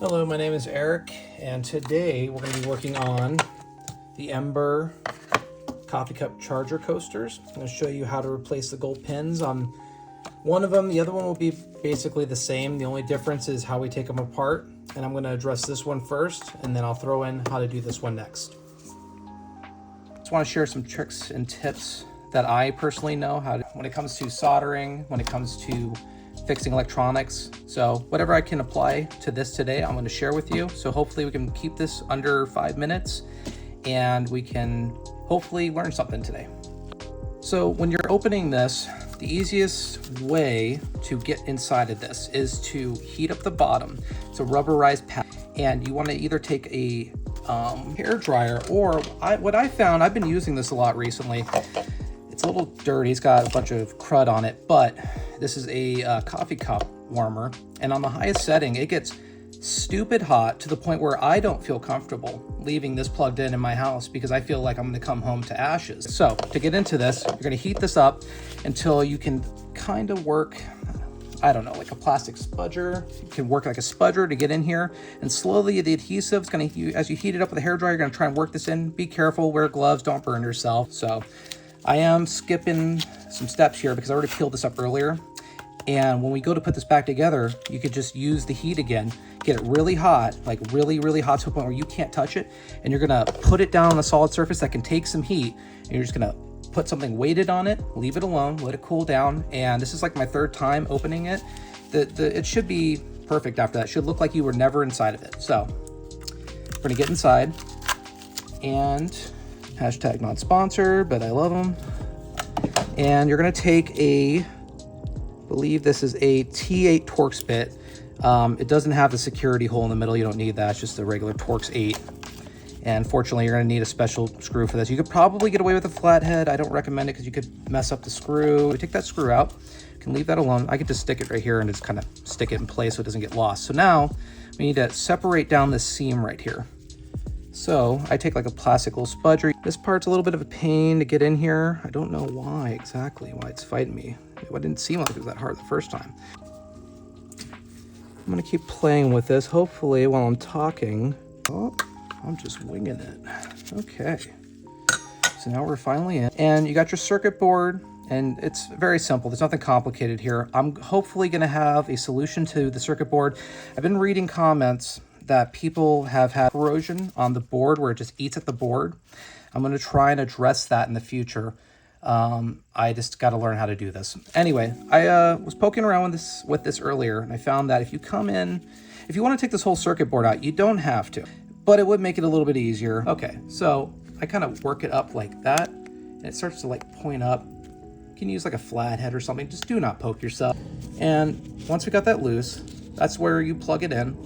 Hello, my name is Eric, and today we're going to be working on the Ember coffee cup charger coasters. I'm going to show you how to replace the gold pins on one of them. The other one will be basically the same. The only difference is how we take them apart, and I'm going to address this one first, and then I'll throw in how to do this one next. Just want to share some tricks and tips that I personally know how to, when it comes to soldering, when it comes to fixing electronics. So whatever I can apply to this today, I'm going to share with you. So hopefully we can keep this under 5 minutes and we can hopefully learn something today. So when you're opening this, the easiest way to get inside of this is to heat up the bottom. It's a rubberized pad, and you want to either take a hair dryer, or what I found, I've been using this a lot recently. It's a little dirty, it's got a bunch of crud on it, but this is a coffee cup warmer, and on the highest setting, it gets stupid hot to the point where I don't feel comfortable leaving this plugged in my house because I feel like I'm gonna come home to ashes. So to get into this, you're gonna heat this up until you can kind of work, I don't know, like a plastic spudger. You can work like a spudger to get in here, and slowly the adhesive is gonna, as you heat it up with a hairdryer, you're gonna try and work this in. Be careful, wear gloves, don't burn yourself. So I am skipping some steps here because I already peeled this up earlier. And when we go to put this back together, you could just use the heat again, get it really hot, like really, really hot to a point where you can't touch it. And you're gonna put it down on a solid surface that can take some heat. And you're just gonna put something weighted on it, leave it alone, let it cool down. And this is like my third time opening it. It should be perfect after that. It should look like you were never inside of it. So we're gonna get inside, and hashtag not sponsored, but I love them. And you're gonna take I believe this is a T8 Torx bit. It doesn't have the security hole in the middle. You don't need that. It's just a regular Torx 8. And fortunately, you're gonna need a special screw for this. You could probably get away with a flathead. I don't recommend it because you could mess up the screw. We take that screw out. You can leave that alone. I could just stick it right here and just kind of stick it in place so it doesn't get lost. So now we need to separate down this seam right here. So I take like a plastic little spudger. This part's a little bit of a pain to get in here. I don't know why it's fighting me. It didn't seem like it was that hard the first time. I'm gonna keep playing with this, hopefully while I'm talking. Oh, I'm just winging it. Okay, so now we're finally in. And you got your circuit board, and it's very simple. There's nothing complicated here. I'm hopefully gonna have a solution to the circuit board. I've been reading comments that people have had corrosion on the board where it just eats at the board. I'm gonna try and address that in the future. I just got to learn how to do this. Anyway, I was poking around with this earlier, and I found that if you come in, if you want to take this whole circuit board out, you don't have to, but it would make it a little bit easier. Okay, so I kind of work it up like that, and it starts to like point up. You can use like a flathead or something. Just do not poke yourself. And once we got that loose, that's where you plug it in.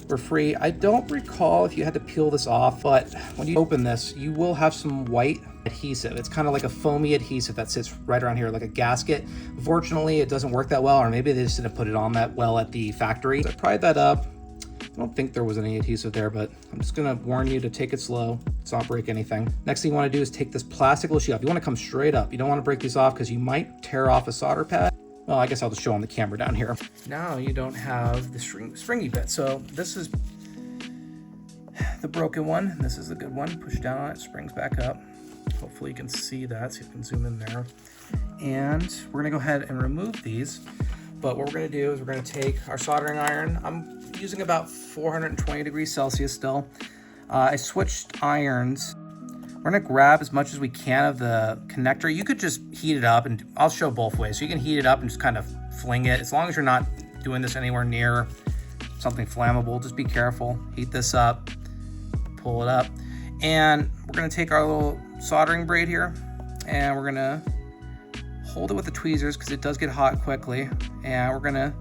We're free. I don't recall if you had to peel this off, but when you open this, you will have some white adhesive. It's kind of like a foamy adhesive that sits right around here like a gasket. Unfortunately, it doesn't work that well, or maybe they just didn't put it on that well at the factory. So I pried that up. I don't think there was any adhesive there, but I'm just gonna warn you to take it slow. Let's not break anything. Next thing you wanna do is take this plastic little sheet off. You wanna come straight up. You don't wanna break these off because you might tear off a solder pad. Well, I guess I'll just show on the camera down here. Now you don't have the stringy bit. So this is the broken one. This is the good one. Push down on it, springs back up. Hopefully you can see that, so you can zoom in there. And we're gonna go ahead and remove these. But what we're gonna do is we're gonna take our soldering iron. I'm using about 420 degrees Celsius still. I switched irons. We're gonna grab as much as we can of the connector. You could just heat it up, and I'll show both ways. So you can heat it up and just kind of fling it. As long as you're not doing this anywhere near something flammable, just be careful. Heat this up, pull it up. And we're gonna take our little soldering braid here, and we're gonna hold it with the tweezers because it does get hot quickly. And we're gonna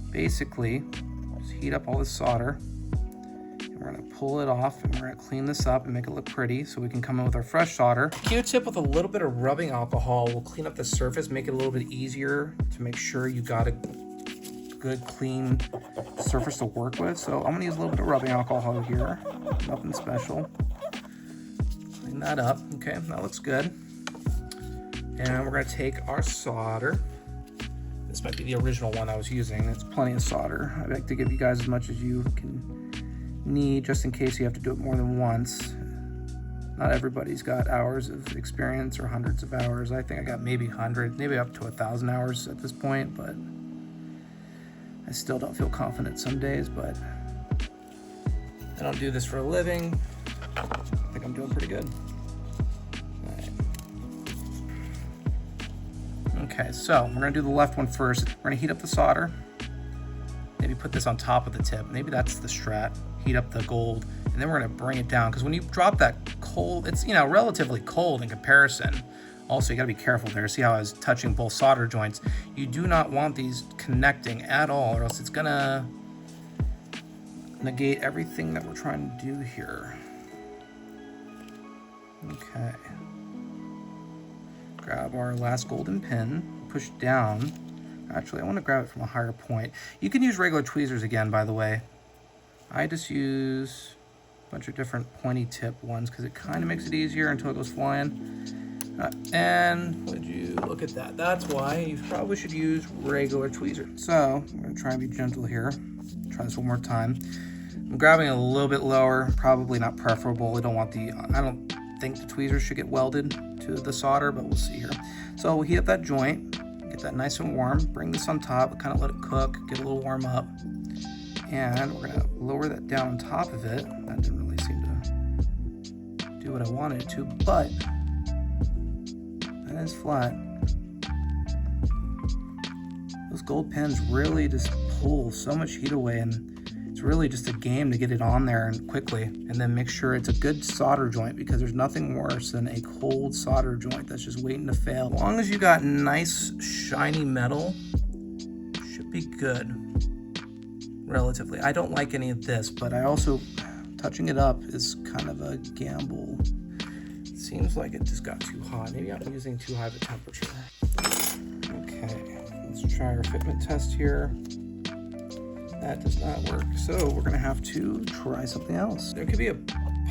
basically just heat up all this solder. We're gonna pull it off, and we're gonna clean this up and make it look pretty so we can come in with our fresh solder. Q-tip with a little bit of rubbing alcohol will clean up the surface, make it a little bit easier to make sure you got a good clean surface to work with. So I'm gonna use a little bit of rubbing alcohol here, nothing special. Clean that up. Okay, that looks good. And we're gonna take our solder, this This might be the original one I was using. It's plenty of solder. I like to give you guys as much as you can need, just in case you have to do it more than once. Not everybody's got hours of experience or hundreds of hours. I think I got maybe 100, maybe up to 1,000 hours at this point, but I still don't feel confident some days. But I don't do this for a living. I think I'm doing pretty good. All right. Okay, so we're gonna do the left one first. We're gonna heat up the solder. Maybe put this on top of the tip. Maybe that's the strat. Heat up the gold, and then we're gonna bring it down, because when you drop that cold, it's, you know, relatively cold in comparison. Also, you gotta be careful there. See how I was touching both solder joints? You do not want these connecting at all, or else it's gonna negate everything that we're trying to do here. Okay. Grab our last golden pin, push down. Actually, I want to grab it from a higher point. You can use regular tweezers again, by the way. I just use a bunch of different pointy tip ones because it kind of makes it easier until it goes flying. And would you look at that? That's why you probably should use regular tweezers. So I'm going to try and be gentle here. Try this one more time. I'm grabbing a little bit lower, probably not preferable. I don't think the tweezers should get welded to the solder, but we'll see here. So we'll heat up that joint, get that nice and warm, bring this on top, kind of let it cook, get a little warm up. And we're gonna lower that down on top of it. That didn't really seem to do what I wanted it to, but that is flat. Those gold pens really just pull so much heat away, and it's really just a game to get it on there and quickly, and then make sure it's a good solder joint, because there's nothing worse than a cold solder joint that's just waiting to fail. As long as you got nice shiny metal, should be good. Relatively. I don't like any of this, but I also, touching it up is kind of a gamble. It seems like it just got too hot. Maybe I'm using too high of a temperature. Okay, let's try our fitment test here. That does not work, so we're gonna have to try something else. There could be a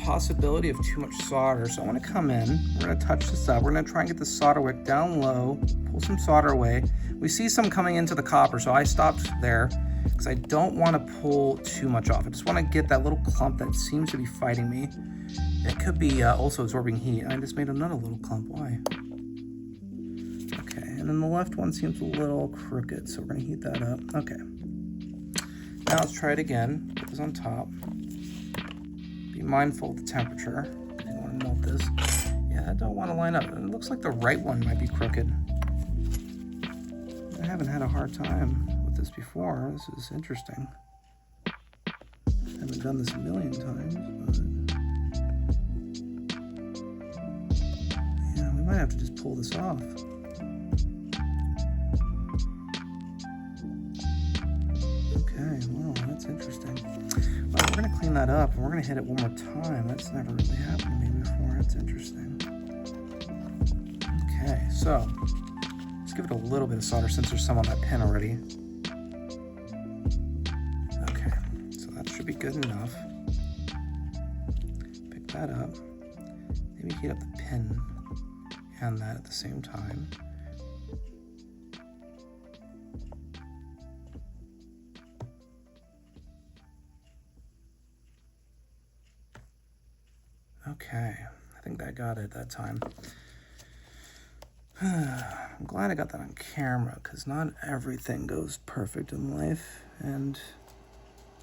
possibility of too much solder, so I want to come in, we're gonna touch this up, we're gonna try and get the solder wick down low, pull some solder away. We see some coming into the copper, so I stopped there, because I don't want to pull too much off. I just want to get that little clump that seems to be fighting me. It could be also absorbing heat. I just made another little clump. Why? Okay, and then the left one seems a little crooked, so we're going to heat that up. Okay. Now let's try it again. Put this on top. Be mindful of the temperature. You don't want to melt this. Yeah, I don't want to line up. It looks like the right one might be crooked. I haven't had a hard time this before. This is interesting. I haven't done this a million times, but yeah, we might have to just pull this off. Okay, well, that's interesting. Well, we're gonna clean that up and we're gonna hit it one more time. That's never really happened to me before. That's interesting. Okay, so let's give it a little bit of solder since there's some on that pin already. Be good enough. Pick that up. Maybe heat up the pin and that at the same time. Okay, I think that got it that time. I'm glad I got that on camera, because not everything goes perfect in life, and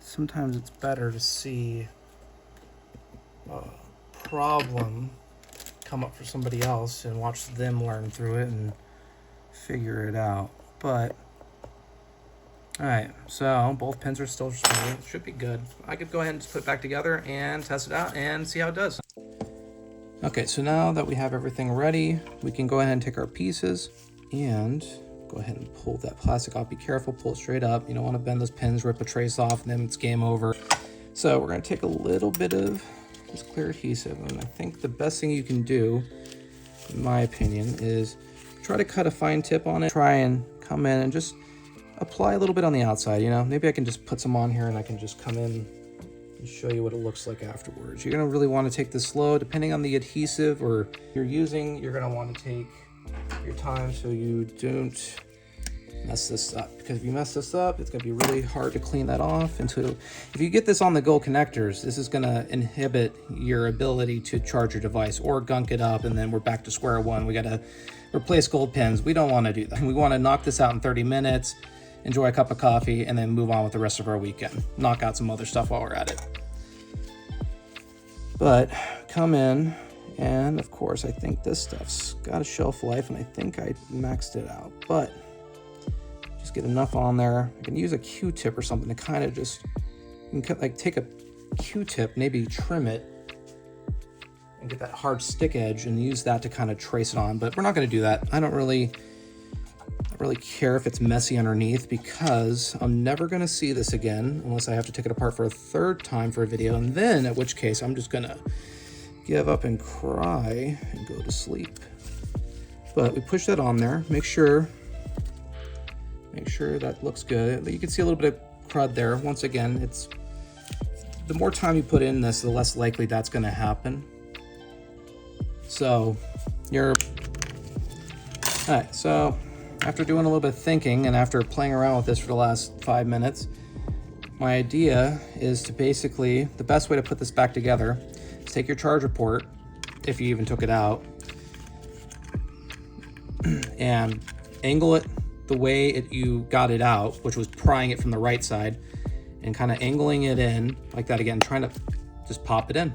sometimes it's better to see a problem come up for somebody else and watch them learn through it and figure it out. But all right, so both pins are still straight. It should be good. I could go ahead and just put it back together and test it out and see how it does. Okay, so now that we have everything ready, we can go ahead and take our pieces and go ahead and pull that plastic off. Be careful, pull it straight up. You don't want to bend those pins, rip a trace off, and then it's game over. So we're going to take a little bit of this clear adhesive, and I think the best thing you can do, in my opinion, is try to cut a fine tip on it. Try and come in and just apply a little bit on the outside, you know? Maybe I can just put some on here and I can just come in and show you what it looks like afterwards. You're going to really want to take this slow. Depending on the adhesive or you're using, you're going to want to take your time so you don't mess this up, because if you mess this up, it's gonna be really hard to clean that off. And if you get this on the gold connectors, this is gonna inhibit your ability to charge your device or gunk it up, and then we're back to square one. We gotta replace gold pins. We don't wanna do that. We wanna knock this out in 30 minutes, enjoy a cup of coffee, and then move on with the rest of our weekend. Knock out some other stuff while we're at it. But come in, and of course, I think this stuff's got a shelf life, and I think I maxed it out, but just get enough on there. I can use a Q-tip or something to kind of just, you can like take a Q-tip, maybe trim it, and get that hard stick edge and use that to kind of trace it on, but we're not gonna do that. I don't really care if it's messy underneath, because I'm never gonna see this again unless I have to take it apart for a third time for a video, and then at which case I'm just gonna give up and cry and go to sleep. But we push that on there, make sure that looks good. You can see a little bit of crud there. Once again, it's the more time you put in this, the less likely that's gonna happen. So all right, so after doing a little bit of thinking and after playing around with this for the last 5 minutes, my idea is to basically, the best way to put this back together is take your charger port, if you even took it out, and angle it the way you got it out, which was prying it from the right side, and kind of angling it in like that again, trying to just pop it in.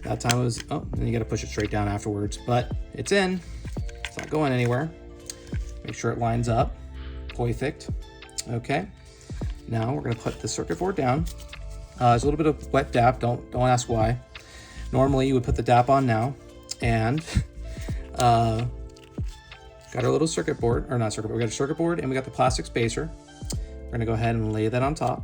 That time it was, oh, and you got to push it straight down afterwards, but it's in, it's not going anywhere. Make sure it lines up, perfect. Okay, now we're gonna put the circuit board down. There's a little bit of wet DAP, don't ask why. Normally you would put the DAP on now, and got our little circuit board, or not circuit board, we got a circuit board and we got the plastic spacer. We're gonna go ahead and lay that on top.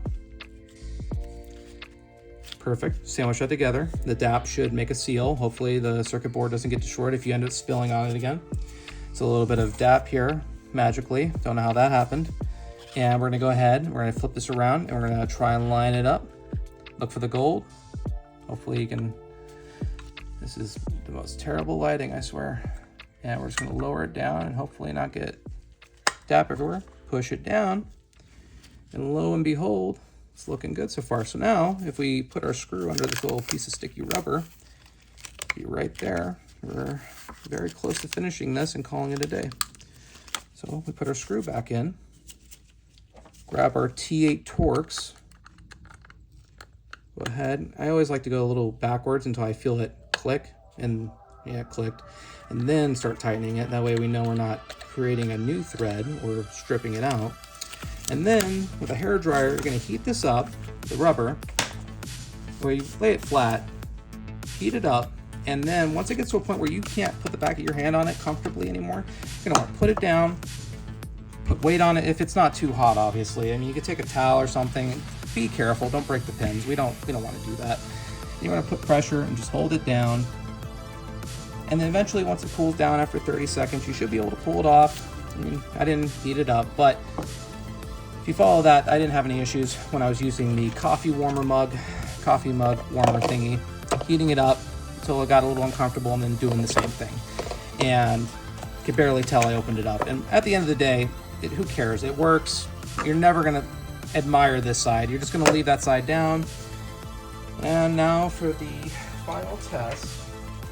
Perfect, sandwich that together. The DAP should make a seal. Hopefully the circuit board doesn't get destroyed if you end up spilling on it again. So a little bit of DAP here, magically, don't know how that happened. And we're gonna go ahead, we're gonna flip this around, and we're gonna try and line it up. Look for the gold. Hopefully you can, this is the most terrible lighting, I swear. And we're just gonna lower it down and hopefully not get DAP everywhere. Push it down, and lo and behold, it's looking good so far. So now, if we put our screw under this little piece of sticky rubber, be right there. We're very close to finishing this and calling it a day. So we put our screw back in, grab our T8 Torx, go ahead. I always like to go a little backwards until I feel it click, and yeah, it clicked, and then start tightening it. That way we know we're not creating a new thread or stripping it out. And then with a hair dryer, you're gonna heat this up, the rubber, where you lay it flat, heat it up, and then once it gets to a point where you can't put the back of your hand on it comfortably anymore, you're gonna want to put it down, put weight on it if it's not too hot, obviously. I mean, you could take a towel or something. Be careful, don't break the pins. We don't want to do that. You want to put pressure and just hold it down. And then eventually, once it cools down after 30 seconds, you should be able to pull it off. I mean, I didn't heat it up, but if you follow that, I didn't have any issues when I was using the coffee mug warmer thingy, heating it up until it got a little uncomfortable, and then doing the same thing. And could barely tell I opened it up. And at the end of the day, who cares? It works. You're never gonna admire this side. You're just gonna leave that side down. And now for the final test,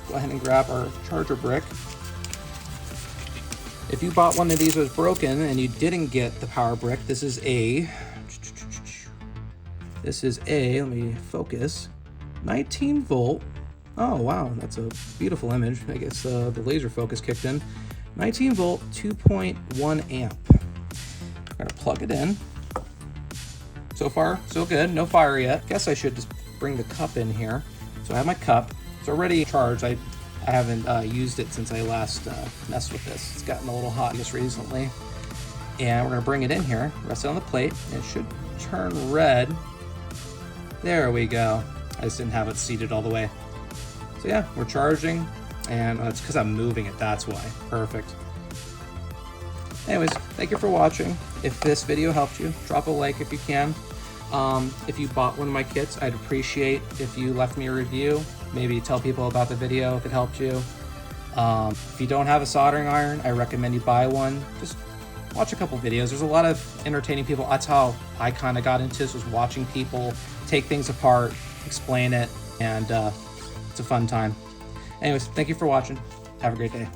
go ahead and grab our charger brick. If you bought one of these that was broken and you didn't get the power brick, this is a, let me focus, 19 volt. Oh wow, that's a beautiful image. I guess the laser focus kicked in. 19 volt, 2.1 amp. I'm gonna plug it in. So far, so good, no fire yet. Guess I should just bring the cup in here. So I have my cup, it's already charged. I haven't used it since I last messed with this. It's gotten a little hot just recently. And we're gonna bring it in here, rest it on the plate, and it should turn red. There we go. I just didn't have it seated all the way. So yeah, we're charging, and it's because I'm moving it, that's why. Perfect. Anyways, thank you for watching. If this video helped you, drop a like if you can. If you bought one of my kits, I'd appreciate if you left me a review. Maybe tell people about the video if it helped you. If you don't have a soldering iron, I recommend you buy one. Just watch a couple videos. There's a lot of entertaining people. That's how I kind of got into this, was watching people take things apart, explain it, and it's a fun time. Anyways, thank you for watching. Have a great day.